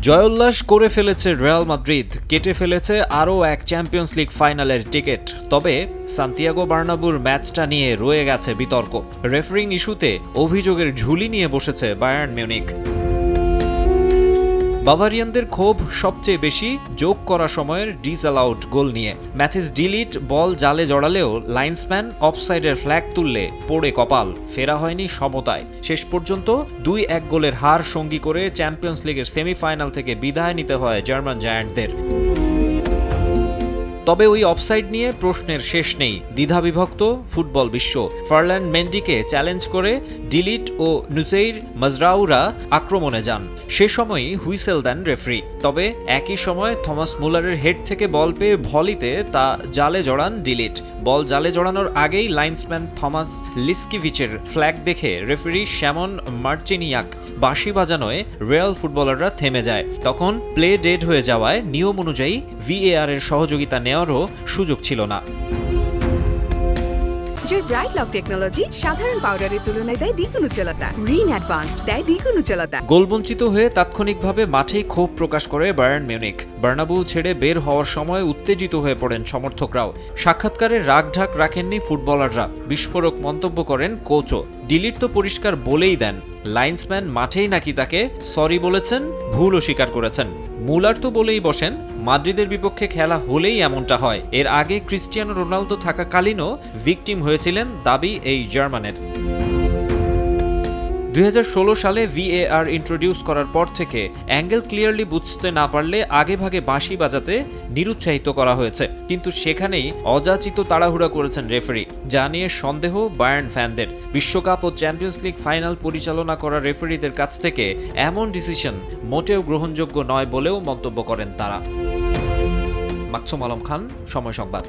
জয়োল্লাস করে ফেলেছে Real Madrid, কেটে ফেলেছে আরও এক চ্যাম্পিয়ন্স লিগ ফাইনালের টিকিট। তবে সান্তিয়াগো বার্নাব্যুর ম্যাচটা নিয়ে রয়ে গেছে বিতর্ক। রেফারিং ইস্যুতে অভিযোগের ঝুলি নিয়ে বসেছে বায়ার্ন মিউনিখ। বাভারিয়ানদের ক্ষোভ সবচেয়ে বেশি যোগ করা সময়ের ডিসঅ্যালাউড গোল নিয়ে। ম্যাথিস ডিলিট বল জালে জড়ালেও লাইন্সম্যান অফসাইডের ফ্ল্যাগ তুললে পড়ে কপাল, ফেরা হয়নি সমতায়। শেষ পর্যন্ত 2-1 গোলের হার সঙ্গী করে চ্যাম্পিয়ন্স লিগের সেমিফাইনাল থেকে বিদায় নিতে হয় জার্মান জায়ান্টদের। তবে ওই অফসাইড নিয়ে প্রশ্নের শেষ নেই, দ্বিধাবিভক্ত ফুটবল বিশ্ব। ফারল্যান্ড মেন্ডিকে চ্যালেঞ্জ করে ডিলিট ও নুসেইর মাজরাউরা আক্রমণে যান। সে সময়ই হুইসেল দেন রেফারি। তবে একই সময় থমাস মুলারের হেড থেকে বল পেয়ে ভলিতে তা জালে জড়ান ডিলিট। বল জালে জড়ানোর আগেই লাইন্সম্যান থমাস লিস্কিভিচের ফ্ল্যাগ দেখে রেফারি শ্যামন মার্চিনিয়াক বাঁশি বাজানোয় রিয়াল ফুটবলাররা থেমে যায়। তখন প্লে ডেড হয়ে যাওয়ায় নিয়ম অনুযায়ী ভিএআর এর সহযোগিতা নেওয়ারও সুযোগ ছিল না। ব্রাইট লক টেকনোলজি সাধারণ পাউডারের তুলনায় দেয় দ্বিগুণ উজ্জ্বলতা। রিন অ্যাডভান্সড দেয় দ্বিগুণ উজ্জ্বলতা। গোলবঞ্চিত হয়ে তাৎক্ষণিকভাবে মাঠেই ক্ষোভ প্রকাশ করে বায়ার্ন মিউনিখ। বার্নাব্যু ছেড়ে বের হওয়ার সময় উত্তেজিত হয়ে পড়েন সমর্থকরাও। সাক্ষাৎকারে রাগঢাক রাখেননি ফুটবলাররা, বিস্ফোরক মন্তব্য করেন কোচও। ডিলিট তো পরিষ্কার বলেই দেন, লাইন্সম্যান মাঠেই নাকি তাকে সরি বলেছেন, ভুলও স্বীকার করেছেন। মুলার তো বলেই বসেন, মাদ্রিদের বিপক্ষে খেলা হলেই এমনটা হয়। এর আগে ক্রিস্টিয়ানো রোনালদো থাকাকালীনও ভিকটিম হয়েছিলেন দাবি এই জার্মানের। 2016 সালে ভিএআর ইন্ট্রোডিউস করার পর থেকে অ্যাঙ্গেল ক্লিয়ারলি বুঝতে না পারলে আগেভাগে বাঁশি বাজাতে নিরুৎসাহিত করা হয়েছে। কিন্তু সেখানেই অযাচিত তাড়াহুড়া করেছেন রেফারি, যা নিয়ে সন্দেহ বায়ার্ন ফ্যানদের। বিশ্বকাপ ও চ্যাম্পিয়ন্স লিগ ফাইনাল পরিচালনা করা রেফারিদের কাছ থেকে এমন ডিসিশন মোটেও গ্রহণযোগ্য নয় বলেও মন্তব্য করেন তারা। মাকসুম আলম খান, সময় সংবাদ।